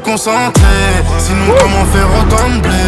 concentré. Sinon comment faire autant de blé?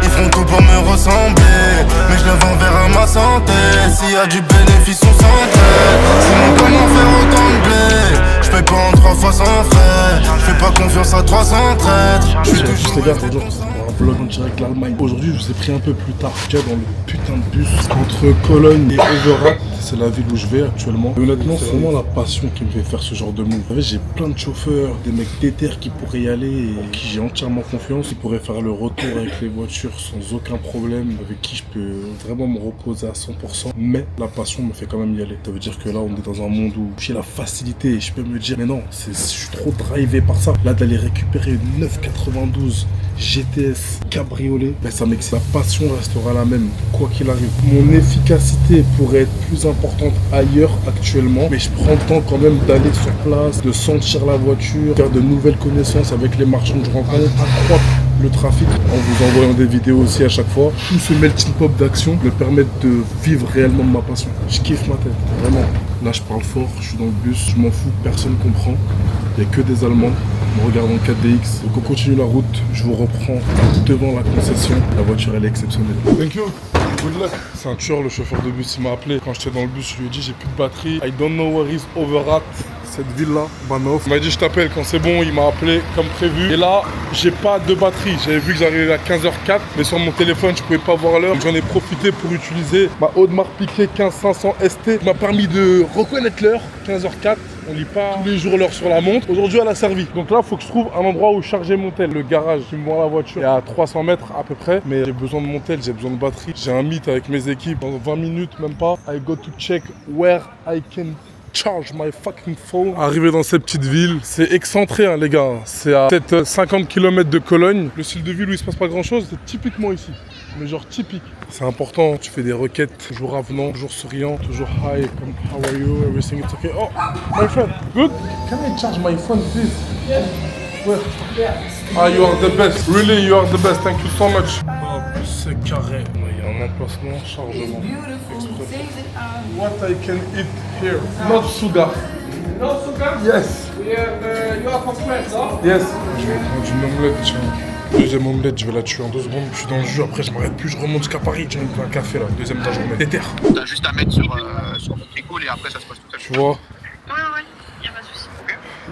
Ils feront tout pour me ressembler, mais je le vends vers ma santé. S'il y a du bénéfice on s'entraide. Sinon comment faire autant de blé? Je paye pas en 3 fois sans frais. Je fais pas confiance à 300 traîtres. Je suis toujours les gars, bonjour. Un vlog en direct l'Allemagne. Aujourd'hui, je vous ai pris un peu plus tard. Déjà dans le putain de bus entre Cologne et Overath. C'est la ville où je vais actuellement. Et honnêtement, c'est vraiment la passion qui me fait faire ce genre de move. Vous savez, j'ai plein de chauffeurs, des mecs déter qui pourraient y aller et en qui j'ai entièrement confiance. Ils pourraient faire le retour avec les voitures sans aucun problème, avec qui je peux vraiment me reposer à 100%. Mais la passion me fait quand même y aller. Ça veut dire que là, on est dans un monde où j'ai la facilité et je peux me dire, mais non, je suis trop drivé par ça. Là, d'aller récupérer une 992 GTS cabriolet, ben ça m'excite. La passion restera la même, quoi qu'il arrive. Mon efficacité pourrait être plus importante ailleurs actuellement, mais je prends le temps quand même d'aller sur place, de sentir la voiture, faire de nouvelles connaissances avec les marchands que je rencontre, accroître le trafic en vous envoyant des vidéos aussi à chaque fois. Tout ce melting pot d'action me permet de vivre réellement de ma passion. Je kiffe ma tête, vraiment. Là je parle fort, je suis dans le bus, je m'en fous, personne comprend. Il n'y a que des Allemands. On regarde en 4DX. Donc on continue la route, je vous reprends devant la concession. La voiture elle est exceptionnelle. Thank you. Good luck. C'est un tueur le chauffeur de bus, il m'a appelé. Quand j'étais dans le bus, je lui ai dit j'ai plus de batterie. I don't know where is Overath. Cette ville là, Bahnhof. Il m'a dit je t'appelle quand c'est bon, il m'a appelé comme prévu. Et là, j'ai pas de batterie. J'avais vu que j'arrivais à 15h04, mais sur mon téléphone, je pouvais pas voir l'heure. J'en ai profité pour utiliser ma Audemars Piguet 15500 ST. M'a permis de reconnaître l'heure, 15h04. On lit pas tous les jours l'heure sur la montre. Aujourd'hui, elle a servi. Donc là, il faut que je trouve un endroit où charger mon tel. Le garage qui me vend la voiture est à 300 mètres à peu près. Mais j'ai besoin de mon tel, j'ai besoin de batterie. J'ai un meet avec mes équipes dans 20 minutes, même pas. I got to check where I can charge my fucking phone. Arrivé dans cette petite ville, c'est excentré hein, les gars. C'est à peut-être 50 km de Cologne. Le style de ville où il se passe pas grand chose, c'est typiquement ici. Mais genre typique. C'est important, tu fais des requêtes, toujours avenant, toujours souriant, toujours hi, comme how are you, everything is okay. Oh, my friend, good? Can I charge my phone please? Yes. Where? Ah, you are the best. Really, you are the best. Thank you so much. Oh, c'est carré. Il y a un emplacement, chargement. Express. What I can eat here? Not sugar. No sugar? Yes. We have, you are from France, no? Yes. Je vais prendre une omelette, tiens. Deuxième omelette, je vais la tuer en 2 secondes. Je suis dans le jus, après je m'arrête plus, je remonte jusqu'à Paris. Tiens, il me fait un café là, deuxième de la journée. Déter. T'as juste à mettre sur le tricot et après ça se passe tout seul. Tu vois? Ouais, y'a pas de soucis.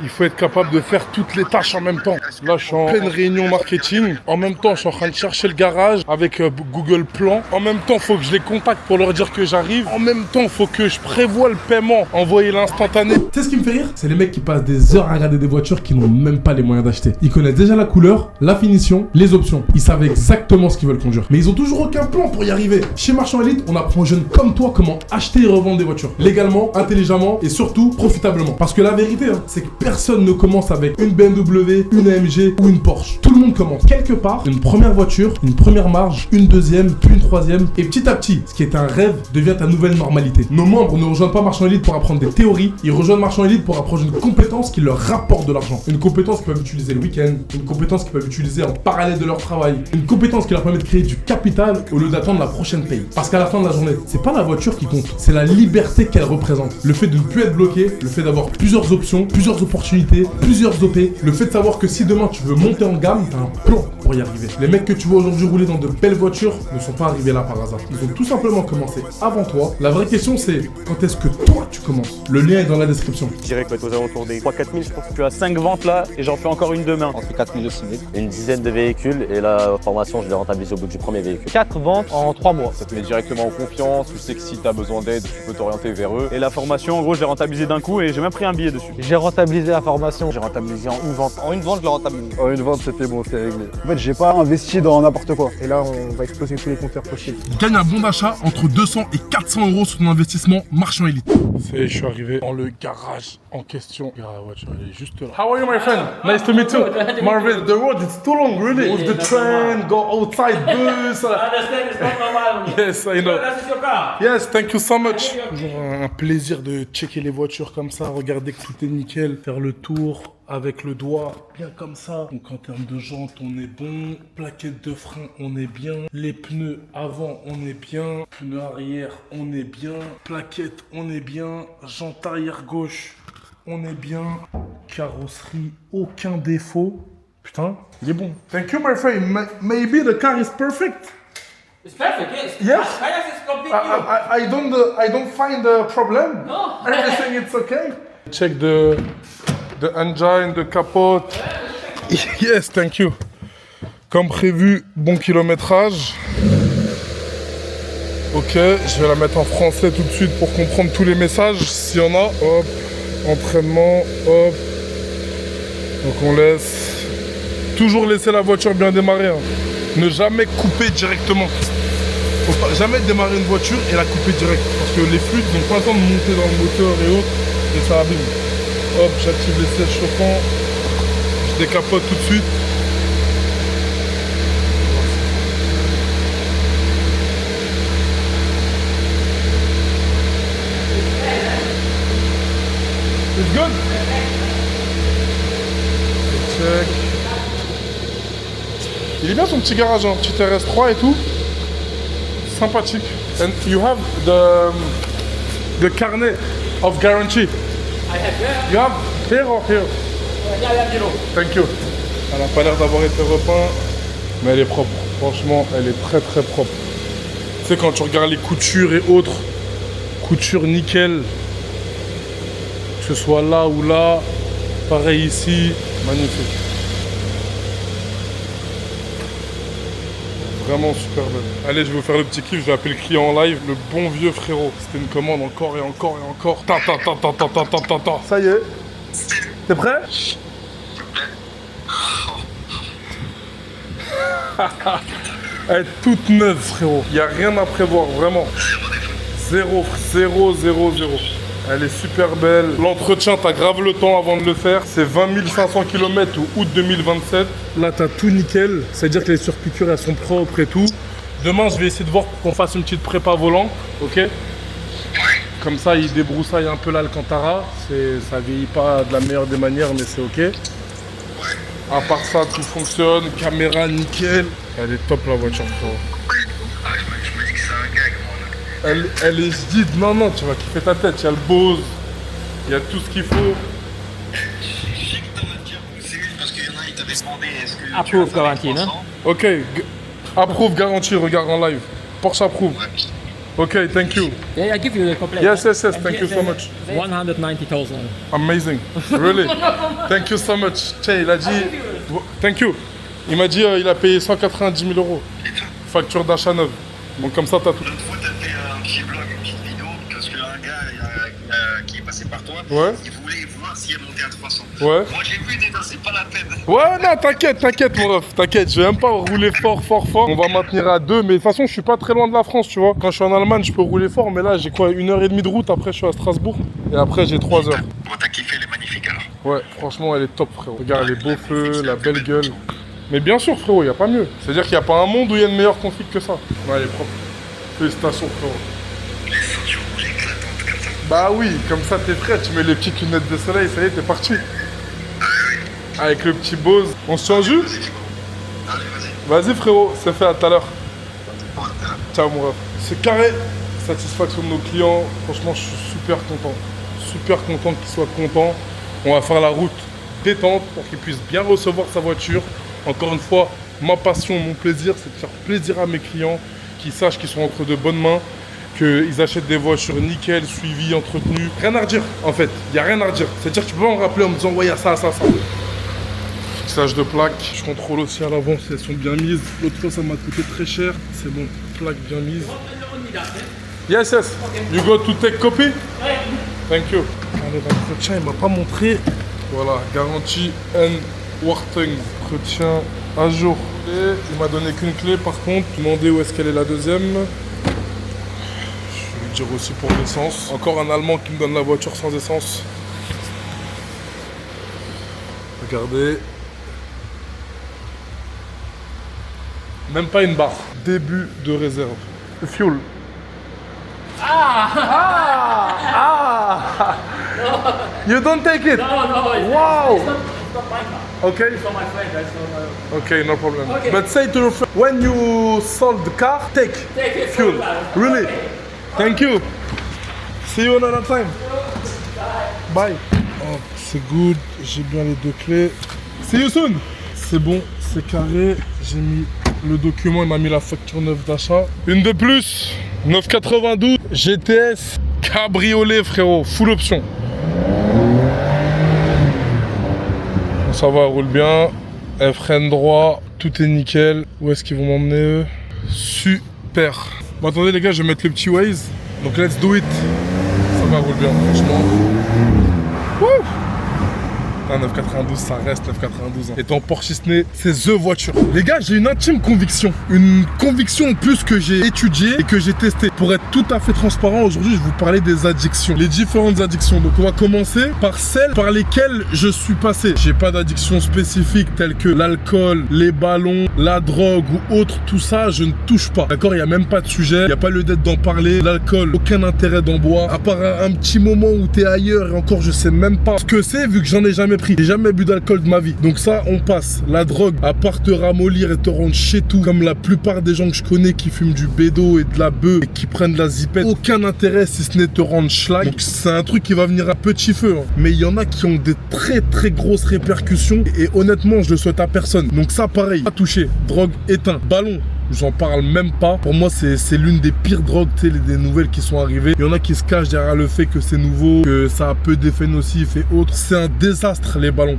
Il faut être capable de faire toutes les tâches en même temps. Là, je suis en pleine réunion marketing. En même temps, je suis en train de chercher le garage avec Google Plan. En même temps, il faut que je les contacte pour leur dire que j'arrive. En même temps, il faut que je prévoie le paiement, envoyer l'instantané. Tu sais ce qui me fait rire? C'est les mecs qui passent des heures à regarder des voitures qui n'ont même pas les moyens d'acheter. Ils connaissent déjà la couleur, la finition, les options. Ils savent exactement ce qu'ils veulent conduire. Mais ils ont toujours aucun plan pour y arriver. Chez Marchand Elite, on apprend aux jeunes comme toi comment acheter et revendre des voitures. Légalement, intelligemment et surtout profitablement. Parce que la vérité, hein, c'est que personne ne commence avec une BMW, une AMG ou une Porsche. Tout le monde commence quelque part, une première voiture, une première marge, une deuxième, puis une troisième. Et petit à petit, ce qui est un rêve devient ta nouvelle normalité. Nos membres ne rejoignent pas Marchand Elite pour apprendre des théories, ils rejoignent Marchand Elite pour apprendre une compétence qui leur rapporte de l'argent. Une compétence qu'ils peuvent utiliser le week-end, une compétence qu'ils peuvent utiliser en parallèle de leur travail, une compétence qui leur permet de créer du capital au lieu d'attendre la prochaine paye. Parce qu'à la fin de la journée, c'est pas la voiture qui compte, c'est la liberté qu'elle représente. Le fait de ne plus être bloqué, le fait d'avoir plusieurs options, plusieurs opportunités, plusieurs OP, le fait de savoir que si demain tu veux monter en gamme, t'as un plan pour y arriver. Les mecs que tu vois aujourd'hui rouler dans de belles voitures ne sont pas arrivés là par hasard. Ils ont tout simplement commencé avant toi. La vraie question c'est quand est-ce que toi tu commences? Le lien est dans la description. Je dirais que va être aux alentours des 3-4 000, je pense. Tu as 5 ventes là et j'en fais encore une demain. Entre 4 000 et 6 000. Une dizaine de véhicules et la formation je l'ai rentabilisé au bout du premier véhicule. 4 ventes en 3 mois. Ça te met directement en confiance, tu sais que si tu as besoin d'aide, tu peux t'orienter vers eux. Et la formation en gros je l'ai rentabilisé d'un coup et j'ai même pris un billet dessus. J'ai rentabilisé la formation, j'ai rentabilisé en une vente. En une vente, je l'ai rentabilisé. En une vente, c'était bon, c'était réglé. En fait, j'ai pas investi dans n'importe quoi. Et là, on va exploser tous les compteurs possibles. Gagne un bon d'achat entre 200 et 400 euros sur ton investissement Marchand Elite. C'est, je suis arrivé dans le garage en question. La voiture, elle est juste là. How are you, my friend? Nice to meet you. Marvin, the road is too long, really. With the train, go outside, bus. I understand it's not normal. Yes, I know. That's your car. Yes, thank you so much. Toujours un plaisir de checker les voitures comme ça, regarder que tout est nickel, faire le tour avec le doigt, bien comme ça. Donc en termes de jantes, on est bon. Plaquettes de frein, on est bien. Les pneus avant, on est bien. Pneus arrière, on est bien. Plaquettes, on est bien. Jante arrière gauche, on est bien. Carrosserie, aucun défaut. Putain, il est bon. Thank you, my friend. Maybe the car is perfect. It's perfect, yes. Yes. Kayak is completely I don't find a problem. No. Everything is okay. Check the engine, the capote. Yes, thank you. Comme prévu, bon kilométrage. Ok, je vais la mettre en français tout de suite pour comprendre tous les messages, s'il y en a. Hop, entraînement, hop. Donc on laisse. Toujours laisser la voiture bien démarrer. Hein. Ne jamais couper directement. Faut pas jamais démarrer une voiture et la couper direct. Parce que les fluides n'ont pas le temps de monter dans le moteur et autres. Et ça abîme. Hop, j'active les sièges chauffants. Je décapote tout de suite. It's good. Check. Il est bien son petit garage, hein. Petit RS3 et tout. Sympathique. And you have the carnet of guarantee. I have there. You have here or here? Yeah, you know. Thank you. Elle n'a pas l'air d'avoir été repeinte, mais elle est propre. Franchement, elle est très très propre. Tu sais, quand tu regardes les coutures et autres, couture nickel. Que ce soit là ou là, pareil ici, magnifique. Vraiment super belle. Allez, je vais vous faire le petit kiff, je vais appeler le client en live, le bon vieux frérot. C'était une commande encore et encore et encore. Ta. Ça y est. T'es prêt? Elle est toute neuve, frérot. Il n'y a rien à prévoir, vraiment. Zéro. Elle est super belle. L'entretien, t'as grave le temps avant de le faire. C'est 20 500 km ou août 2027. Là, t'as tout nickel. C'est-à-dire que les surpiqûres, elles sont propres et tout. Demain, je vais essayer de voir pour qu'on fasse une petite prépa volant. Ok? Comme ça, il débroussaille un peu l'Alcantara. Ça vieillit pas de la meilleure des manières, mais c'est ok. À part ça, tout fonctionne. Caméra, nickel. Elle est top, la voiture, frérot. Je me dis que c'est un gag, moi. Elle est vide. Non, tu vas kiffer ta tête. Il y a le Bose. Il y a tout ce qu'il faut. Je sais que t'en as déjà poussé une parce qu'il y en a, ils t'avaient demandé est-ce que. Approve garantie, non? Ok. Approve, garantie, regarde en live. Porsche approuve. Ok, thank you. Yeah, I give you the complete. Yes. Thank you so much. 190,000. Amazing. Really. Thank you so much. Tiens, il a dit. Thank you. Il m'a dit il a payé 190 000 euros. Facture d'achat neuve. Donc comme ça, t'as tout. L'autre fois, t'as fait un petit vlog, une petite vidéo parce qu'un gars qui est passé par toi, Ouais. il voulait voir si elle montait à 300. Ouais. Moi, j'ai vu déjà, c'est pas la peine. Ouais, non, t'inquiète, mon ref, t'inquiète, je vais même pas rouler fort. On va maintenir à 2, mais de toute façon, je suis pas très loin de la France, tu vois. Quand je suis en Allemagne, je peux rouler fort, mais là, j'ai quoi, 1h30 de route, après, je suis à Strasbourg, et après, j'ai 3 heures. Bon, t'as kiffé, elle est magnifique alors. Ouais, franchement, elle est top, frérot. Regarde les beaux feux, la belle gueule. Mais bien sûr, frérot, y a pas mieux. C'est-à-dire qu'il y a pas un monde où il y a une meilleure config que ça. Ouais, elle est propre. Félicitations, frérot. Les ceintures rouges éclatantes comme ça. Bah oui, comme ça, t'es prêt, tu mets les petites lunettes de soleil, ça y est, t'es parti. Avec le petit Bose. On se tient en jus? Allez, vas-y. Vas-y, frérot, c'est fait, à tout à l'heure. Bon, t'es là. Ciao mon ref. C'est carré. Satisfaction de nos clients. Franchement, je suis super content. Super content qu'ils soient contents. On va faire la route détente pour qu'ils puissent bien recevoir sa voiture. Encore une fois, ma passion, mon plaisir, c'est de faire plaisir à mes clients, qu'ils sachent qu'ils sont entre de bonnes mains, qu'ils achètent des voitures nickel, suivies, entretenues. Rien à redire, en fait. Il n'y a rien à redire. C'est-à-dire que tu peux pas me rappeler en me disant, ouais, il y a ça. Fixage de plaques. Je contrôle aussi à l'avant si elles sont bien mises. L'autre fois, ça m'a coûté très cher. C'est bon, plaques bien mises. Yes. You go to take copy? Thank you. Allez, l'entretien, il m'a pas montré. Voilà, garantie and warning. Entretien à jour. Et il m'a donné qu'une clé, par contre. Demandez où est-ce qu'elle est la deuxième. Je vais lui dire aussi pour l'essence. Encore un Allemand qui me donne la voiture sans essence. Regardez. Même pas une barre. Début de réserve. Fuel. You don't take it. No, it's Wow. It's not my car. Okay. It's for my friend. That's for Okay, no problem. Okay. But say to your friend, when you sold the car, take it. fuel. Really? Okay. Thank you. See you another time. Bye. Oh, c'est good. J'ai bien les deux clés. See you soon. c'est bon, c'est carré. J'ai mis le document, il m'a mis la facture neuve d'achat. Une de plus, 992 GTS cabriolet frérot, full option. Ça va, elle roule bien, elle freine droit, tout est nickel. Où est-ce qu'ils vont m'emmener eux? Super. Bon attendez les gars, je vais mettre le petit Waze. Donc let's do it. Ça va, elle roule bien franchement. Wouh! Ah, 992, ça reste 992. Étant Porschisney, c'est THE voiture. Les gars, j'ai une intime conviction. Une conviction en plus que j'ai étudiée et que j'ai testée. Pour être tout à fait transparent, aujourd'hui, je vais vous parler des addictions. Les différentes addictions. Donc, on va commencer par celles par lesquelles je suis passé. J'ai pas d'addiction spécifique telles que l'alcool, les ballons, la drogue ou autre. Tout ça, je ne touche pas. D'accord? Il n'y a même pas de sujet. Il n'y a pas lieu d'être d'en parler. L'alcool, aucun intérêt d'en boire. À part un petit moment où t'es ailleurs et encore, je sais même pas ce que c'est vu que j'en ai jamais pris. J'ai jamais bu d'alcool de ma vie. Donc ça, on passe. La drogue, à part te ramollir et te rendre chez tout, comme la plupart des gens que je connais qui fument du bédo et de la bœuf et qui prennent de la zipette, aucun intérêt si ce n'est te rendre schlag. Donc c'est un truc qui va venir à petit feu. Hein. Mais il y en a qui ont des très très grosses répercussions et honnêtement, je le souhaite à personne. Donc ça, pareil, pas touché. Drogue éteint. Ballon. J'en parle même pas. Pour moi, c'est l'une des pires drogues, tu sais, des nouvelles qui sont arrivées. Il y en a qui se cachent derrière le fait que c'est nouveau, que ça a peu d'effets nocifs et autres. C'est un désastre, les ballons.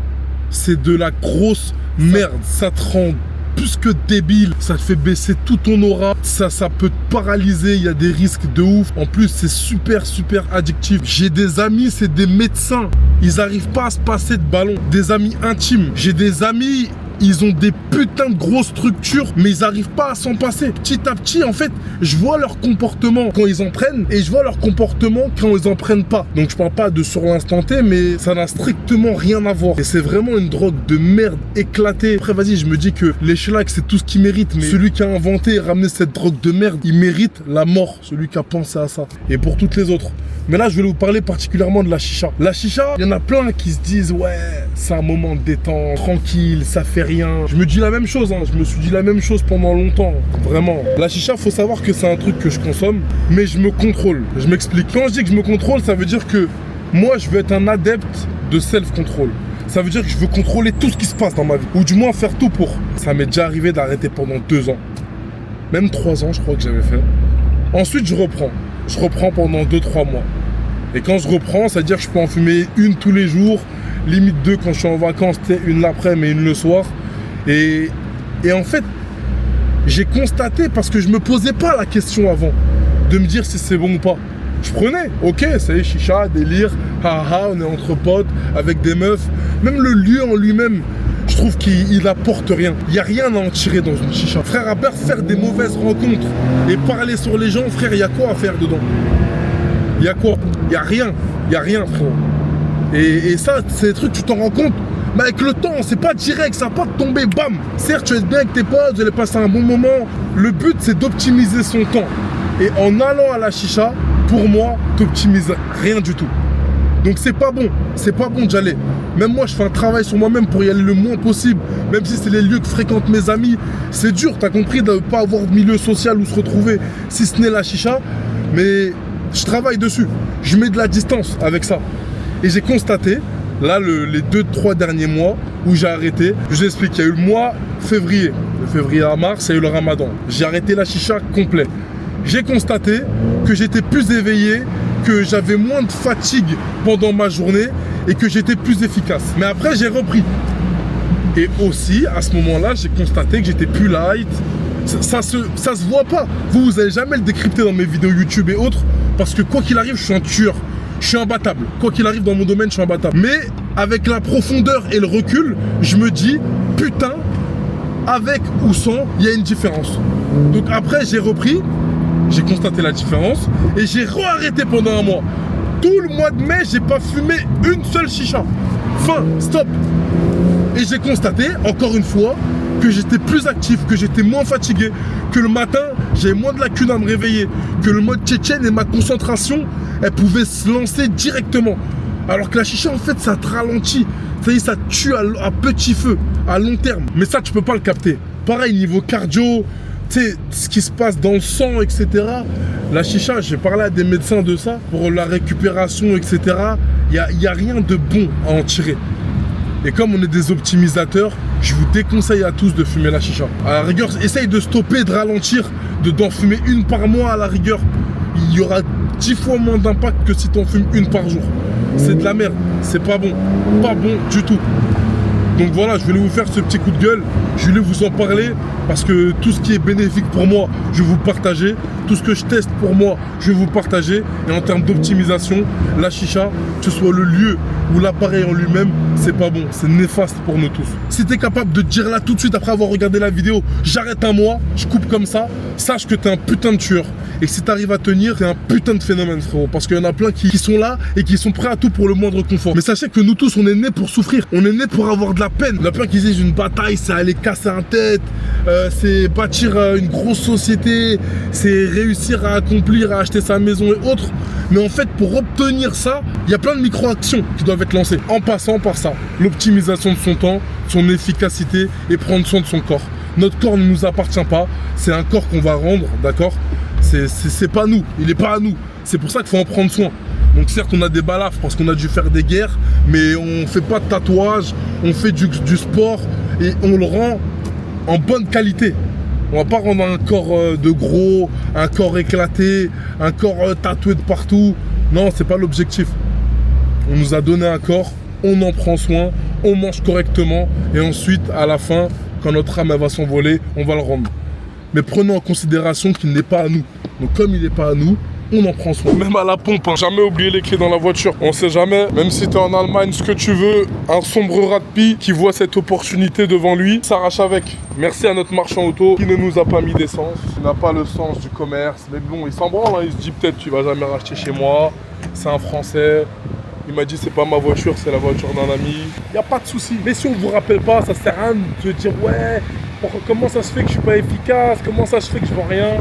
C'est de la grosse merde. Ça te rend plus que débile. Ça te fait baisser tout ton aura. Ça peut te paralyser. Il y a des risques de ouf. En plus, c'est super, super addictif. J'ai des amis, c'est des médecins. Ils n'arrivent pas à se passer de ballons. Des amis intimes. J'ai des amis... Ils ont des putains de grosses structures, mais ils n'arrivent pas à s'en passer. Petit à petit, en fait, je vois leur comportement quand ils en prennent et je vois leur comportement quand ils en prennent pas. Donc je parle pas de sur l'instant T, mais ça n'a strictement rien à voir. Et c'est vraiment une drogue de merde éclatée. Après, vas-y, je me dis que les schlags, c'est tout ce qu'ils méritent, mais celui qui a inventé et ramené cette drogue de merde, il mérite la mort, celui qui a pensé à ça. Et pour toutes les autres. Mais là, je vais vous parler particulièrement de la chicha. La chicha, il y en a plein qui se disent, ouais, c'est un moment de détente, tranquille, ça fait rien. Je me dis la même chose, hein. Je me suis dit la même chose pendant longtemps, vraiment. La chicha, faut savoir que c'est un truc que je consomme, mais je me contrôle. Je m'explique. Quand je dis que je me contrôle, ça veut dire que moi, je veux être un adepte de self-control. Ça veut dire que je veux contrôler tout ce qui se passe dans ma vie, ou du moins faire tout pour. Ça m'est déjà arrivé d'arrêter pendant 2 ans. Même 3 ans, je crois que j'avais fait. Ensuite, je reprends. Je reprends pendant 2-3 mois. Et quand je reprends, ça veut dire que je peux en fumer une tous les jours, limite 2 quand je suis en vacances, une l'après-midi et une le soir. Et en fait, j'ai constaté, parce que je me posais pas la question avant, de me dire si c'est bon ou pas. Je prenais, ok, ça y est, chicha, délire, haha, on est entre potes, avec des meufs. Même le lieu en lui-même, je trouve qu'il apporte rien. Il n'y a rien à en tirer dans une chicha. Frère, à part faire des mauvaises rencontres et parler sur les gens, frère, il y a quoi à faire dedans? Il y a quoi? Il y a rien. Il y a rien, frérot. Et ça, c'est des trucs, tu t'en rends compte. Mais avec le temps, c'est pas direct, ça va pas te tomber, bam. Certes, tu vas être bien avec tes potes, vous allez passer un bon moment. Le but, c'est d'optimiser son temps. Et en allant à la chicha, pour moi, t'optimises rien du tout. Donc c'est pas bon d'y aller. Même moi, je fais un travail sur moi-même pour y aller le moins possible. Même si c'est les lieux que fréquentent mes amis. C'est dur, t'as compris, de ne pas avoir de milieu social où se retrouver, si ce n'est la chicha. Mais je travaille dessus. Je mets de la distance avec ça. Et j'ai constaté, là, les 2-3 derniers mois où j'ai arrêté, je vous explique, il y a eu le mois février. De février à mars, il y a eu le ramadan. J'ai arrêté la chicha complet. J'ai constaté que j'étais plus éveillé, que j'avais moins de fatigue pendant ma journée et que j'étais plus efficace. Mais après, j'ai repris. Et aussi, à ce moment-là, j'ai constaté que j'étais plus light. Ça se voit pas. Vous n'allez jamais le décrypter dans mes vidéos YouTube et autres, parce que quoi qu'il arrive, je suis un tueur. Je suis imbattable. Quoi qu'il arrive dans mon domaine, je suis imbattable. Mais avec la profondeur et le recul, je me dis, putain, avec ou sans, il y a une différence. Donc après, j'ai repris, j'ai constaté la différence et j'ai re-arrêté pendant un mois. Tout le mois de mai, j'ai pas fumé une seule chicha. Fin, stop. Et j'ai constaté, encore une fois, que j'étais plus actif, que j'étais moins fatigué, que le matin, j'avais moins de lacunes à me réveiller, que le mode tchétchène et ma concentration, elle pouvait se lancer directement. Alors que la chicha, en fait, ça te ralentit. Ça y est, ça te tue à petit feu, à long terme. Mais ça, tu peux pas le capter. Pareil, niveau cardio, tu sais, ce qui se passe dans le sang, etc. La chicha, j'ai parlé à des médecins de ça, pour la récupération, etc. Il y a rien de bon à en tirer. Et comme on est des optimisateurs, je vous déconseille à tous de fumer la chicha. À la rigueur, essaye de stopper, de ralentir, d'en fumer une par mois à la rigueur. Il y aura 10 fois moins d'impact que si t'en fumes une par jour. C'est de la merde, c'est pas bon. Pas bon du tout. Donc voilà, je voulais vous faire ce petit coup de gueule. Je voulais vous en parler parce que tout ce qui est bénéfique pour moi, je vais vous partager. Tout ce que je teste pour moi, je vais vous partager. Et en termes d'optimisation, la chicha, que ce soit le lieu ou l'appareil en lui-même, c'est pas bon, c'est néfaste pour nous tous. Si t'es capable de te dire là tout de suite après avoir regardé la vidéo, j'arrête un mois, je coupe comme ça, sache que t'es un putain de tueur. Et si t'arrives à tenir, t'es un putain de phénomène, frérot. Parce qu'il y en a plein qui sont là et qui sont prêts à tout pour le moindre confort. Mais sachez que nous tous, on est nés pour souffrir. On est nés pour avoir de la peine. Il y en a plein qui disent une bataille, c'est aller casser un tête, c'est bâtir une grosse société, c'est réussir à accomplir, à acheter sa maison et autres. Mais en fait, pour obtenir ça, il y a plein de micro-actions qui doivent être lancées. En passant par ça, l'optimisation de son temps, son efficacité et prendre soin de son corps. Notre corps ne nous appartient pas, c'est un corps qu'on va rendre, d'accord ? C'est pas nous, il est pas à nous. C'est pour ça qu'il faut en prendre soin. Donc certes, on a des balafres parce qu'on a dû faire des guerres, mais on fait pas de tatouage, on fait du sport et on le rend en bonne qualité. On va pas rendre un corps de gros, un corps éclaté, un corps tatoué de partout. Non, c'est pas l'objectif. On nous a donné un corps, on en prend soin, on mange correctement et ensuite, à la fin, quand notre âme elle va s'envoler, on va le rendre. Mais prenons en considération qu'il n'est pas à nous. Donc comme il n'est pas à nous, on en prend soin. Même à la pompe, hein. Jamais oublier les clés dans la voiture. On sait jamais, même si tu es en Allemagne, ce que tu veux, un sombre rat de pie qui voit cette opportunité devant lui, s'arrache avec. Merci à notre marchand auto qui ne nous a pas mis d'essence, qui n'a pas le sens du commerce. Mais bon, il s'en branle, hein. Il se dit peut-être tu vas jamais racheter chez moi, c'est un Français. Il m'a dit c'est pas ma voiture, c'est la voiture d'un ami. Il n'y a pas de souci. Mais si on ne vous rappelle pas, ça sert à rien de te dire ouais, comment ça se fait que je suis pas efficace, comment ça se fait que je vends rien.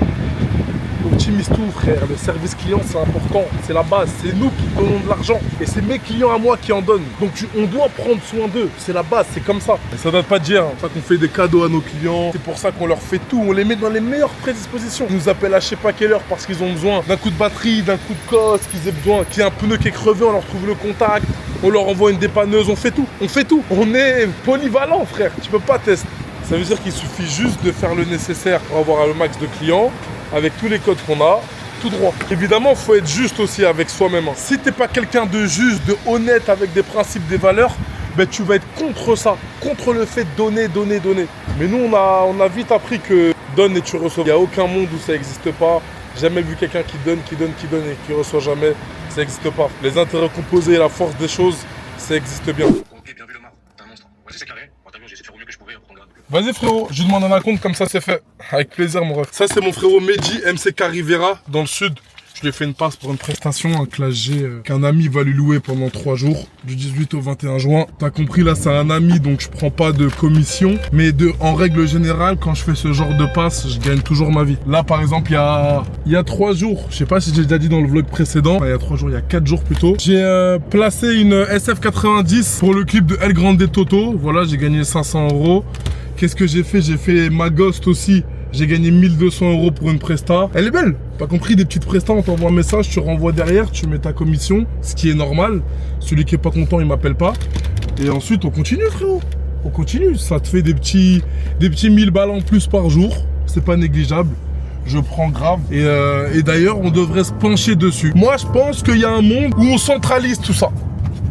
Optimise tout, frère. Le service client, c'est important. C'est la base. C'est nous qui donnons de l'argent. Et c'est mes clients à moi qui en donnent. Donc on doit prendre soin d'eux. C'est la base. C'est comme ça. Et ça date pas d'hier. C'est pour ça qu'on fait des cadeaux à nos clients. C'est pour ça qu'on leur fait tout. On les met dans les meilleures prédispositions. Ils nous appellent à je sais pas quelle heure parce qu'ils ont besoin d'un coup de batterie, d'un coup de cosse, qu'ils aient besoin, qu'il y ait un pneu qui est crevé, on leur trouve le contact. On leur envoie une dépanneuse. On fait tout. On fait tout. On est polyvalent, frère. Tu peux pas tester. Ça veut dire qu'il suffit juste de faire le nécessaire pour avoir le max de clients. Avec tous les codes qu'on a, tout droit. Évidemment, il faut être juste aussi avec soi-même. Si t'es pas quelqu'un de juste, de honnête, avec des principes, des valeurs, ben tu vas être contre ça, contre le fait de donner, donner, donner. Mais nous, on a vite appris que donne et tu reçois. Il n'y a aucun monde où ça n'existe pas. Jamais vu quelqu'un qui donne et qui reçoit jamais. Ça n'existe pas. Les intérêts composés et la force des choses, ça existe bien. Ok, bien vu le marre, t'es un monstre. Vas-y, c'est carré. Bon, t'as vu, j'ai essayé de faire au mieux que je pouvais pour ton grade. Vas-y frérot, je lui demande un compte comme ça c'est fait. Avec plaisir mon ref. Ça c'est mon frérot Mehdi, MCK Rivera, dans le sud. Je lui ai fait une passe pour une prestation, un classe G qu'un ami va lui louer pendant 3 jours, du 18 au 21 juin. T'as compris, là c'est un ami donc je prends pas de commission. Mais en règle générale, quand je fais ce genre de passe, je gagne toujours ma vie. Là par exemple, il y a 3 jours, je sais pas si j'ai déjà dit dans le vlog précédent, il y a 3 jours, il y a 4 jours plutôt. J'ai placé une SF90 pour le clip de El Grande Toto. Voilà, j'ai gagné 500 €. Qu'est-ce que j'ai fait? J'ai fait ma Ghost aussi. J'ai gagné 1200 € pour une presta. Elle est belle. Pas compris, des petites prestas, on t'envoie un message, tu renvoies derrière, tu mets ta commission, ce qui est normal. Celui qui est pas content, il m'appelle pas. Et ensuite, on continue, frérot. On continue. Ça te fait des petits 1000 balles en plus par jour. C'est pas négligeable. Je prends grave. Et d'ailleurs, on devrait se pencher dessus. Moi, je pense qu'il y a un monde où on centralise tout ça.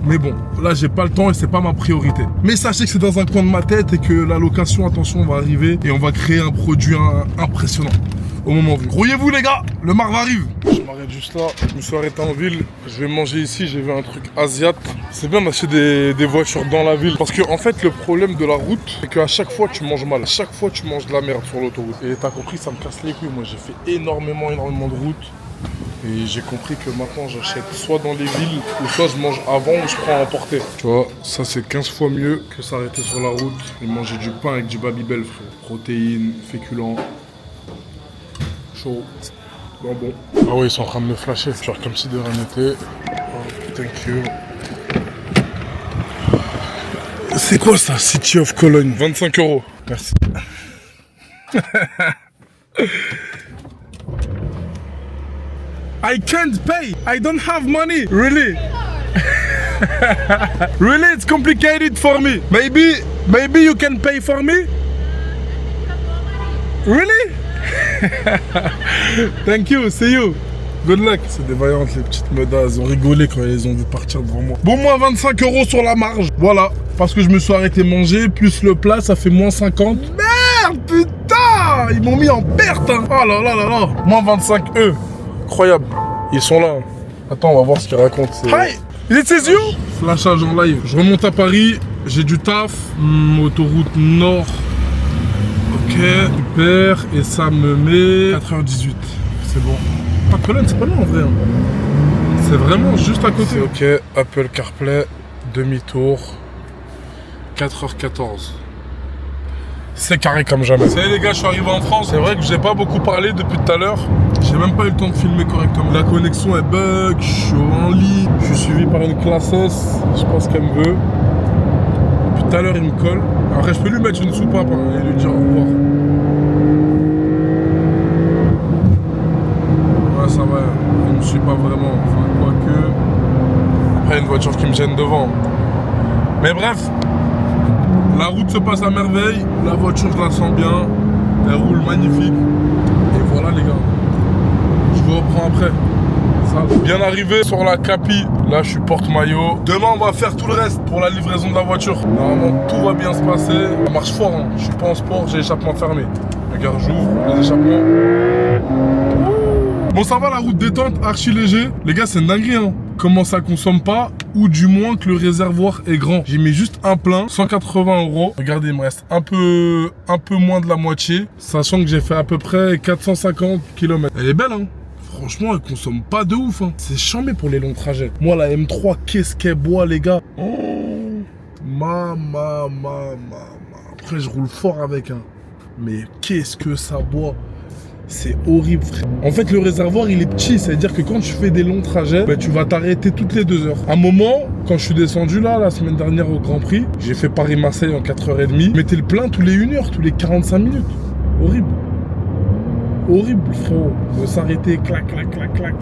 Mais bon, là j'ai pas le temps et c'est pas ma priorité. Mais sachez que c'est dans un coin de ma tête et que la location, attention, va arriver et on va créer un produit impressionnant au moment vu. Grouillez-vous les gars, le marv arrive. Je m'arrête juste là, je me suis arrêté en ville, je vais manger ici, j'ai vu un truc asiate. C'est bien d'acheter des voitures dans la ville parce que en fait le problème de la route, c'est qu'à chaque fois tu manges mal, à chaque fois tu manges de la merde sur l'autoroute. Et t'as compris, ça me casse les couilles, moi j'ai fait énormément de route. Et j'ai compris que maintenant j'achète soit dans les villes ou soit je mange avant ou je prends à emporter. Tu vois, ça c'est 15 fois mieux que s'arrêter sur la route et manger du pain avec du Babybel, frère. Protéines, féculents, chaud, bon. Ah ouais, ils sont en train de me flasher, genre comme si de rien n'était. Oh, thank you. C'est quoi ça, City of Cologne? 25 €. Merci. I can't pay. I don't have money. Really? Really, it's complicated for me. Maybe Maybe you can pay for me? Really? Thank you, see you. Good luck. C'est des vaillantes les petites medas, elles ont rigolé quand elles ont vu partir devant moi. Bon, moins 25 € sur la marge. Voilà, parce que je me suis arrêté manger, plus le plat, ça fait moins 50. Merde, putain, ils m'ont mis en perte, hein. Oh là là là là. Moins 25 eux. Incroyable. Ils sont là. Attends, on va voir ce qu'ils racontent. Hi, is it you? Flashage en live. Je remonte à Paris, j'ai du taf. Autoroute nord. Ok, super. Et ça me met 4h18. C'est bon. Pas Cologne, c'est pas loin en vrai. Hein. C'est vraiment juste à côté. Ok, Apple CarPlay, demi-tour, 4h14. C'est carré comme jamais. Salut les gars, je suis arrivé en France. C'est vrai que j'ai pas beaucoup parlé depuis tout à l'heure. J'ai même pas eu le temps de filmer correctement. La connexion est bug, je suis en lit. Je suis suivi par une classe S. Je pense qu'elle me veut. Depuis tout à l'heure, il me colle. Après, je peux lui mettre une soupape hein, et lui dire au revoir. Ça va, je ne suis pas vraiment, enfin quoique, après une voiture qui me gêne devant. Mais bref, la route se passe à merveille, la voiture je la sens bien, elle roule magnifique, et voilà les gars, je vous reprends après. Ça, bien arrivé sur la Capi, là je suis porte-maillot. Demain on va faire tout le reste pour la livraison de la voiture. Normalement tout va bien se passer, ça marche fort, hein. Je suis pas en sport, j'ai l'échappement fermé. Regarde, j'ouvre les échappements. Bon ça va la route détente, archi léger. Les gars c'est une dinguerie hein. Comment ça consomme pas, ou du moins que le réservoir est grand. J'ai mis juste un plein, 180 €. Regardez, il me reste un peu moins de la moitié. Sachant que j'ai fait à peu près 450 km. Elle est belle hein. Franchement elle consomme pas de ouf hein. C'est chambé pour les longs trajets. Moi la M3 qu'est-ce qu'elle boit les gars. Oh, Après je roule fort avec hein. Mais qu'est-ce que ça boit. C'est horrible frère. En fait le réservoir il est petit, c'est à dire que quand tu fais des longs trajets, bah, tu vas t'arrêter toutes les 2 heures. À un moment, quand je suis descendu là, la semaine dernière au Grand Prix, j'ai fait Paris-Marseille en 4h30, je mettais le plein tous les 1 heure, tous les 45 minutes. Horrible. Horrible frérot. De s'arrêter, clac, clac, clac, clac.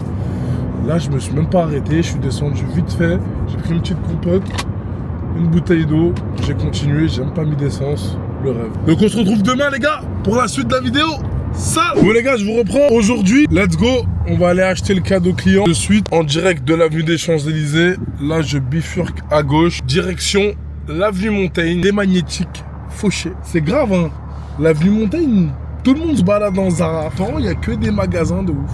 Là je me suis même pas arrêté, je suis descendu vite fait, j'ai pris une petite compote, une bouteille d'eau, j'ai continué, j'ai même pas mis d'essence, le rêve. Donc on se retrouve demain les gars, pour la suite de la vidéo. Ça. Bon les gars, je vous reprends. Aujourd'hui, let's go. On va aller acheter le cadeau client de suite en direct de l'avenue des Champs-Élysées. Là, je bifurque à gauche, direction l'avenue Montaigne, des magnétiques fauchés. C'est grave, hein. L'avenue Montaigne, tout le monde se balade dans Zara. Apparemment, il n'y a que des magasins de ouf.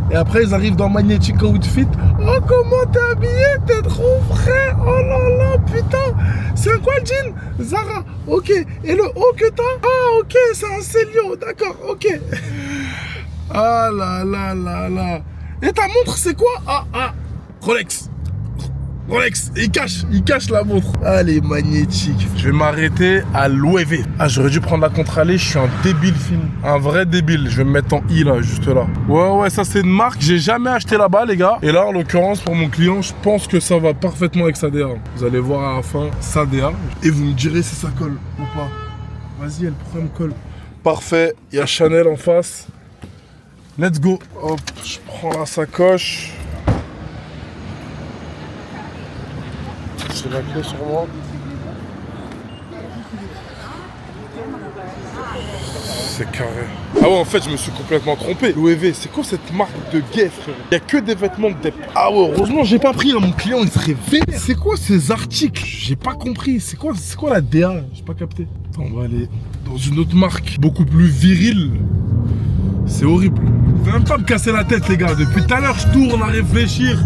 Et après, ils arrivent dans Magnétique Outfit. Oh, comment t'es habillé? T'es trop frais. Oh là là, putain. C'est quoi le jean? Zara. Ok. Et le haut que t'as? Ah, ok. C'est un Célio. D'accord. Ok. Ah là là là là. Et ta montre, c'est quoi? Ah, Rolex. Rolex, il cache la montre. Allez, magnétique. Je vais m'arrêter à l'OEV. Ah, j'aurais dû prendre la contre-allée. Je suis un débile film. Un vrai débile. Je vais me mettre en I là, juste là. Ouais, ça c'est une marque. J'ai jamais acheté là-bas, les gars. Et là, en l'occurrence, pour mon client, je pense que ça va parfaitement avec sa DA. Vous allez voir à la fin sa DA. Et vous me direz si ça colle ou pas. Vas-y, elle pourrait me colle. Parfait. Il y a Chanel en face. Let's go. Hop, je prends la sacoche. C'est la clé sur moi. C'est carré. Ah ouais, en fait, je me suis complètement trompé. L'OEV, c'est quoi cette marque de gay, frère? Il y a que des vêtements de dep. Ah ouais, heureusement, j'ai pas pris. Mon client, il serait vénère. C'est quoi ces articles? J'ai pas compris. C'est quoi la DA? J'ai pas capté. Attends, on va aller dans une autre marque, beaucoup plus virile. C'est horrible. Vous pouvez même pas me casser la tête, les gars. Depuis tout à l'heure, je tourne à réfléchir.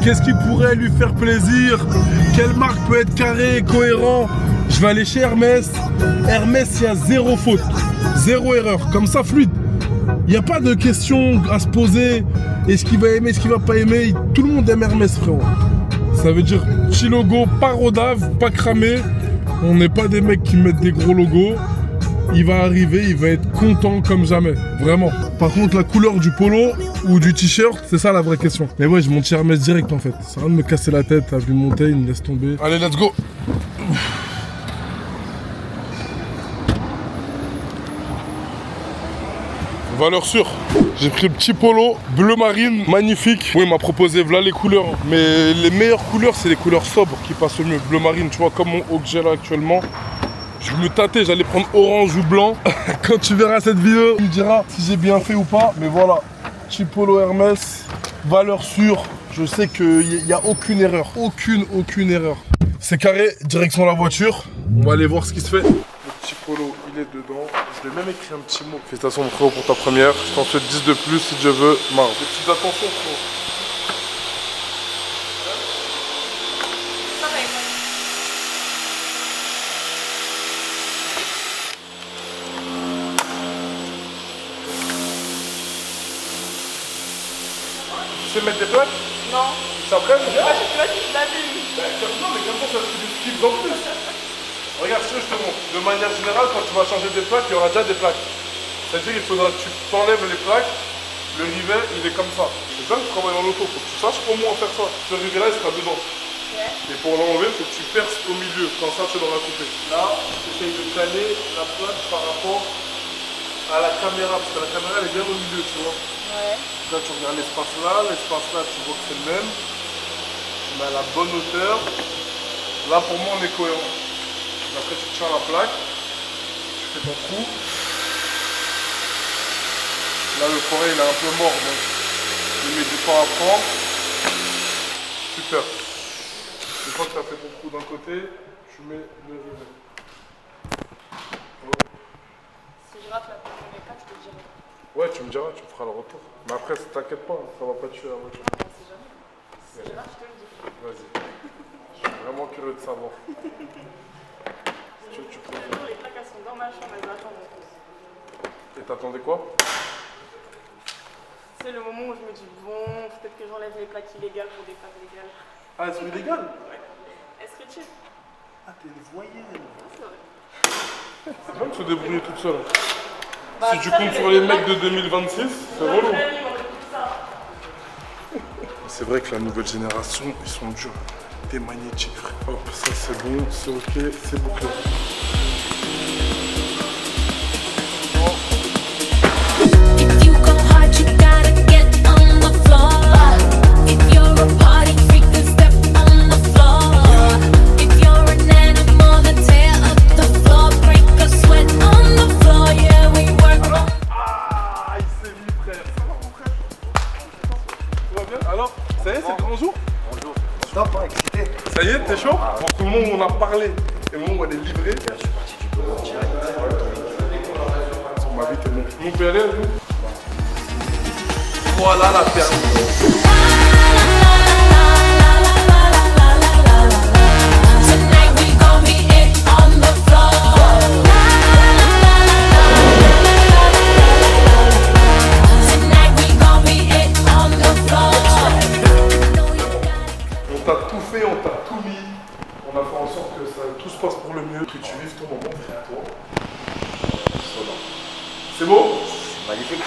Qu'est-ce qui pourrait lui faire plaisir? Quelle marque peut être carrée, cohérent? Je vais aller chez Hermès. Hermès, il y a zéro faute. Zéro erreur. Comme ça, fluide. Il n'y a pas de question à se poser. Est-ce qu'il va aimer, est-ce qu'il va pas aimer? Tout le monde aime Hermès, frérot. Ça veut dire petit logo, pas rodave, pas cramé. On n'est pas des mecs qui mettent des gros logos. Il va arriver, il va être content comme jamais. Vraiment. Par contre, la couleur du polo ou du t-shirt, c'est ça la vraie question. Mais ouais, je monte chez Hermès direct en fait. Ça sert à rien de me casser la tête, avenue Montaigne, laisse tomber. Allez, let's go. Valeur sûre. J'ai pris le petit polo bleu marine, magnifique. Bon, il m'a proposé voilà les couleurs. Mais les meilleures couleurs, c'est les couleurs sobres qui passent le mieux. Bleu marine, tu vois, comme mon haut que j'ai là actuellement. Je me tâtais, j'allais prendre orange ou blanc. Quand tu verras cette vidéo, tu me diras si j'ai bien fait ou pas. Mais voilà, petit polo Hermès, valeur sûre. Je sais qu'il n'y a aucune erreur. Aucune erreur. C'est carré, direction la voiture. On va aller voir ce qui se fait. Le petit polo, il est dedans. Je lui ai même écrit un petit mot. Félicitations mon frérot pour ta première. Je t'en souhaite 10 de plus si Dieu veut. Marre. Des petites attentions frérot. Tu sais mettre des plaques? Non. Ça après? Je sais pas si tu l'as vu. Non mais comme ça te fait des skips en plus. Regarde, je te montre. De manière générale, quand tu vas changer des plaques, il y aura déjà des plaques. C'est-à-dire qu'il faudra que tu t'enlèves les plaques. Le rivet, il est comme ça. C'est bien que tu travailles dans l'auto. Faut que tu saches comment faire ça. Ce rivet-là, il sera dedans. Et pour l'enlever, il faut que tu perces au milieu. Comme ça, tu l'auras coupé. Là, tu essayes de caler la plaque par rapport à la caméra. Parce que la caméra, elle est bien au milieu, tu vois. Ouais. Là, tu regardes l'espace là, tu vois que c'est le même. Tu mets à la bonne hauteur. Là, pour moi, on est cohérent. Après, tu tiens la plaque, tu fais ton trou. Là, le forêt, il est un peu mort, donc il met du temps à prendre. Super. Une fois que tu as fait ton trou d'un côté, tu mets le rivet. Si je rate la première étape, je te dirai. Ouais, tu me diras, tu me feras le retour. Mais après, t'inquiète pas, ça va pas tuer la voiture. Non, on sait jamais. Si je rate, je te le dis. Vas-y. Je suis vraiment curieux de savoir. Tu peux... Les plaques, elles sont dans ma chambre, elles attendent en plus. Et t'attendais quoi? C'est le moment où je me dis, bon, peut-être que j'enlève les plaques illégales pour des plaques légales. Ah, elles sont illégales? Ouais. Elles seraient cheap. Ah, t'es une voyelle. C'est vrai. C'est bien de se débrouiller toute seule. Bah, Si tu ça, comptes je sur vais les mecs de 2026, c'est relou. C'est C'est vrai que la nouvelle génération, ils sont durs. Des magnétiques, frère. Hop, ça c'est bon, c'est ok, c'est bouclé. If you go hard, you gotta get on the floor. If you're a party freak, then step on the floor. If you're an animal, then tear up the floor. Break a sweat on the floor, yeah, we work on. Ah, il s'est mis, frère. Ça va, mon frère? Tout va bien? Alors, ça y est, c'est le grand jour? Bonjour. Stop, hein, excité. Ça y est, t'es chaud? Entre le moment où on a parlé et le moment où elle est livrée. Je suis parti du bureau direct. On m'a dit, t'es bon. On peut y aller, nous? Voilà la perle. Tonight we gon' be it on the floor. Tonight we gon' be it on the floor. On t'a tout fait, on t'a tout mis. On a fait en sorte que tout se passe pour le mieux, que tu vives ton moment, frère, toi. C'est beau? Magnifique.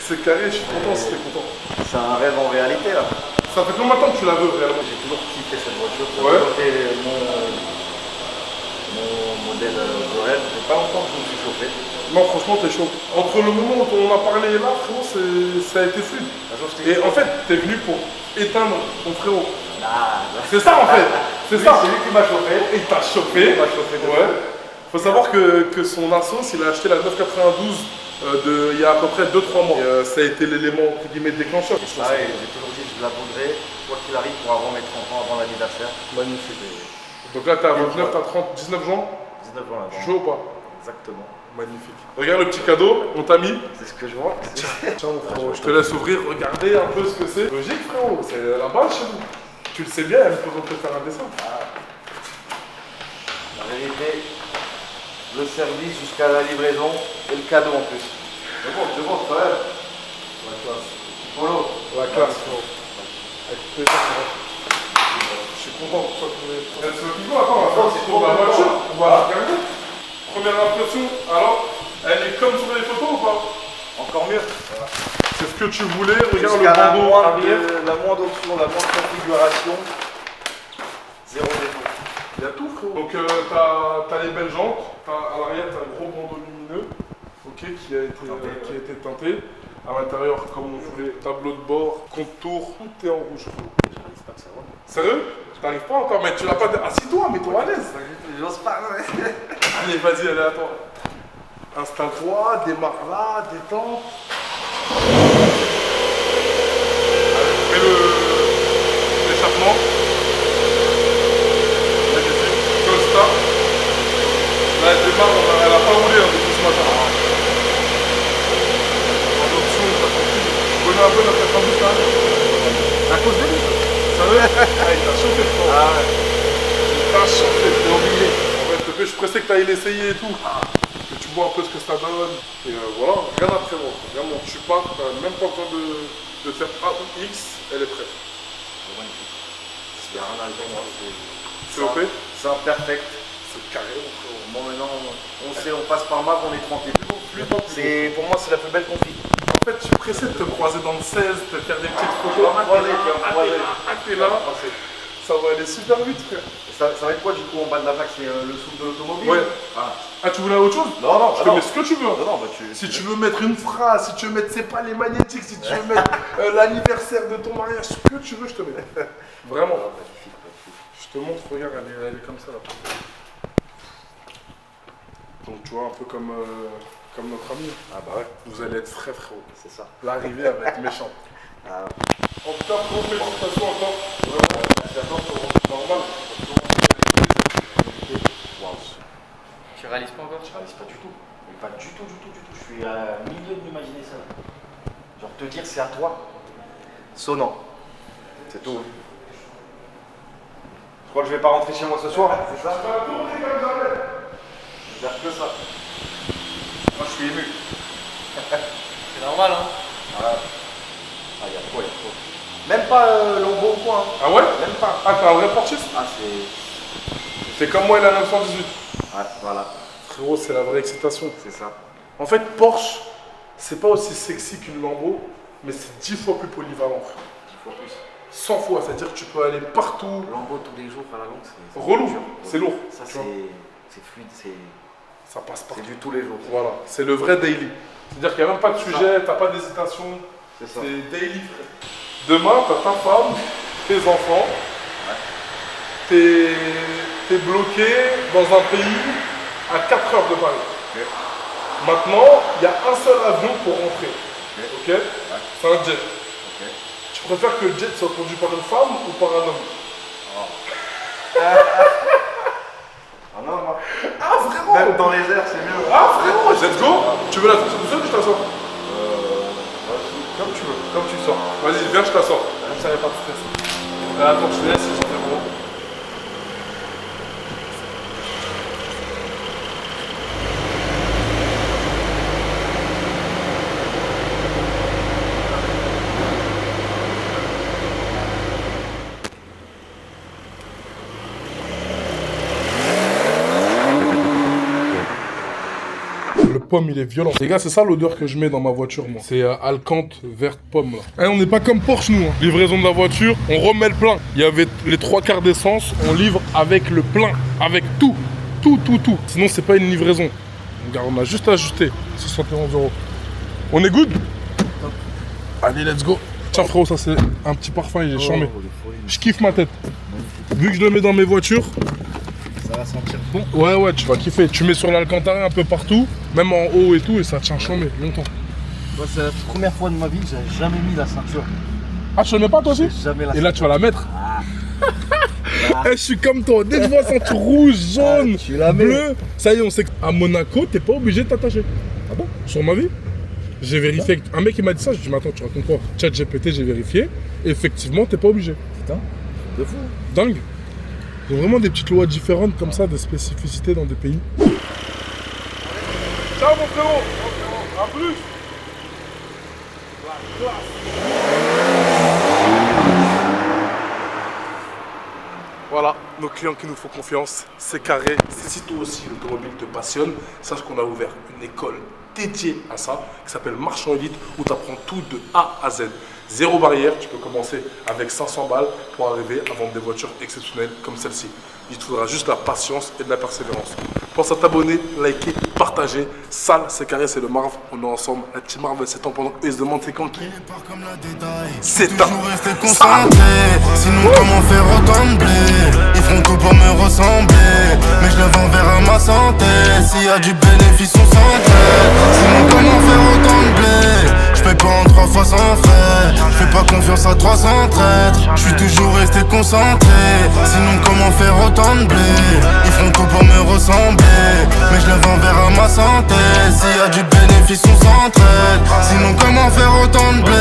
C'est carré, je suis content si t'es content. C'est un rêve en réalité là. Ça fait combien de temps que tu la veux réellement? J'ai toujours kiffé cette voiture. Ça Ouais. a toujours été mon modèle de rêve. Ça fait pas longtemps que je me suis chauffé. Non, franchement, t'es chaud. Entre le moment où on a parlé et là, frérot, ça a été fluide. Et en fait, t'es venu pour éteindre ton frérot. C'est ça en fait. C'est ça. C'est lui qui m'a chauffé. Il t'a chauffé. Il m'a chauffé. Ouais. Faut savoir que son Asos, il a acheté la 992 il y a à peu près 2-3 mois. Et, ça a été l'élément entre guillemets déclencheur. Ah ouais, j'ai toujours dit que je la voudrais, quoi qu'il arrive, pour avant mes 30 ans, avant l'anniversaire. Magnifique. Donc là, t'es à 29, t'as 30, 19 juin. 19 ans avant. Chaud ou pas? Exactement. Magnifique. Regarde le petit cadeau, on t'a mis. C'est ce que je vois. Tiens mon frérot, je te laisse ouvrir, regardez un peu ce que c'est. Logique frérot, c'est la base chez nous. Tu le sais bien, elle me présente te faire un dessin. La vérité, le service jusqu'à la livraison et le cadeau en plus. C'est bon, quand même. La classe. Polo. La classe frérot. Avec plaisir frérot. Je suis content pour toi. Elle se dit quoi? Attends, on va faire un petit tour de la voiture. On va la regarder. Première impression, alors, elle est comme sur les photos ou pas? Encore mieux. Voilà. C'est ce que tu voulais, regarde Jusqu'à le bandeau arrière. la moindre option, la moindre configuration. Zéro défaut. Il y a tout frérot. Donc t'as les belles jantes, à l'arrière t'as le gros bandeau lumineux. Ok, qui a été teinté. À l'intérieur, comme on voulait, tableau de bord, contour, tout est en rouge. J'arrive pas que ça va. Sérieux? T'arrives pas encore, mais tu l'as pas. Assis-toi, mets-toi à l'aise. J'ose pas, ouais. Allez, vas-y, allez, attends. Installe-toi, démarre là, détends. Allez, fais l'échappement. Fais le start. Là, elle démarre, elle a pas roulé depuis ce matin. En option, t'as compris. Tu connais un peu notre conduite là? À cause de lui. Sérieux? Ah, il t'a chauffé fort. Ah ouais. Il t'a chauffé, t'es obligé. En fait, je suis pressé que t'ailles l'essayer et tout. Que tu vois un peu ce que ça donne. Et voilà, rien à prévoir. Vraiment, tu pars, t'as même pas besoin de faire A ou X, elle est prête. C'est magnifique. Il n'y a rien à dire, moi. C'est OP? C'est imperfect. C'est carré, mon frérot. Bon, maintenant, on sait, on passe par Mac, on est tranquille. Pour moi, c'est la plus belle config. En fait, je suis pressé de te croiser dans le 16, de te faire des petites photos. T'es là. Ça va aller super vite, frère. Ça va être quoi du coup en bas de la plaque? C'est le souffle de l'automobile? Ouais. Ah, Tu voulais autre chose? non, Je te mets ce que tu veux. Non, bah Si tu veux mettre une phrase, si tu veux mettre c'est pas les magnétiques, si tu veux mettre l'anniversaire de ton mariage, ce que tu veux, je te mets. Vraiment. magnifique. Je te montre, regarde, elle est comme ça là. Donc tu vois, un peu comme notre ami. Ah bah ouais, Vous allez être frais, frérot. c'est ça. L'arrivée, elle va être méchante. Ah, En tout cas, gros félicitations encore. Vraiment, c'est normal. waouh. Tu réalises pas encore? Je réalise pas du tout. Mais pas du tout. Je suis à milieu de m'imaginer ça. Genre te dire c'est à toi. Sonnant. C'est tout. Je crois que je vais pas rentrer chez moi ce soir, hein, c'est ça? Je vais faire que ça. Moi je suis ému. C'est normal, hein? Voilà. Ah, il y a trop. Même pas Lombo ou quoi, hein. Ah ouais? Même pas. Ah, t'es un vrai portiste? Ah, c'est. C'est comme moi et la 918. Ouais, voilà. Frérot, c'est la vraie excitation. C'est ça. En fait, Porsche, c'est pas aussi sexy qu'une Lambo, mais c'est 10 fois plus polyvalent, frère. 10 fois plus. 100 fois, c'est-à-dire que tu peux aller partout. Lambo tous les jours à la longue, c'est. Relou, dur. c'est lourd. Ça, tu vois. c'est fluide, Ça passe partout. c'est du tous les jours. Voilà, c'est le vrai daily. C'est-à-dire qu'il n'y a même pas de sujet, t'as pas d'hésitation. C'est ça. C'est daily, frère. Demain, t'as ta femme, tes enfants. T'es bloqué dans un pays à 4 heures de Paris. Ok. Maintenant, il y a un seul avion pour rentrer. Ok? C'est un jet. Ok. Tu préfères que le jet soit conduit par une femme ou par un homme? Ah non, moi. Ah, vraiment? Même dans les airs, c'est mieux. Ah, frérot, let's go! Tu veux la sortir tout seul ou je t'assois? Comme tu veux. Comme tu sors. Vas-y, viens, je t'assois. Comme ça, il n'y a pas de stress. Attends, je te laisse, j'en ai gros. Le pomme, il est violent. Les gars, c'est ça l'odeur que je mets dans ma voiture, moi. C'est alcante verte pomme, là. On n'est pas comme Porsche, nous. Hein. Livraison de la voiture, on remet le plein. Il y avait les 3/4 d'essence, on livre avec le plein. Avec tout. Tout. Sinon, c'est pas une livraison. Regarde, on a juste ajusté. 71 €. On est good? Allez, let's go. Tiens, frérot, ça, c'est un petit parfum, il est charmé. Je kiffe ma tête. Vu que je le mets dans mes voitures, Ça va sentir bon. ouais, tu vas kiffer. Tu mets sur l'alcantara un peu partout, même en haut et tout, et ça tient chambé longtemps. Moi, c'est la première fois de ma vie que j'ai jamais mis la ceinture. Ah, tu la mets pas toi aussi? Jamais la Et là, tu vas la mettre. Ah. Je suis comme toi. Dès que je vois ceinture rouge, jaune, tu la mets. bleue, ça y est, on sait qu'à Monaco, t'es pas obligé de t'attacher. Ah bon? Sur ma vie? J'ai vérifié. Avec... Un mec il m'a dit ça, je dis mais attends, tu racontes quoi? Chat GPT, j'ai vérifié. Et effectivement, t'es pas obligé. Putain, de fou. Dingue. Il y a vraiment des petites lois différentes comme ça, des spécificités dans des pays. Ciao mon frérot. A plus. Voilà, nos clients qui nous font confiance, c'est carré. Si toi aussi l'automobile te passionne, sache qu'on a ouvert une école dédiée à ça, qui s'appelle Marchand Elite, où tu apprends tout de A à Z. Zéro barrière, tu peux commencer avec 500 balles pour arriver à vendre des voitures exceptionnelles comme celle-ci. Il te faudra juste la patience et de la persévérance. Pense à t'abonner, liker, partager. Sale, c'est carré, c'est le Marv. On est ensemble. La team Marvel, c'est temps pendant eux se demandent c'est quand qui. C'est Toujours rester concentré. Sinon comment faire autant de blé? Ils feront tout pour me ressembler, mais je le vends vers ma santé. S'il y a du bénéfice on s'entraide. Sinon comment faire autant de blé? Je paye pas en 3 fois sans frais. Je fais pas confiance à 300 traîtres. Je suis toujours resté concentré. Sinon comment faire autant de blé? Ils feront tout pour me ressembler, mais je le vends vers ma santé. S'il y a du bénéfice on s'entraide. Sinon comment faire autant de blé?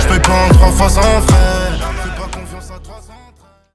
Je paye pas en 3 fois sans frais.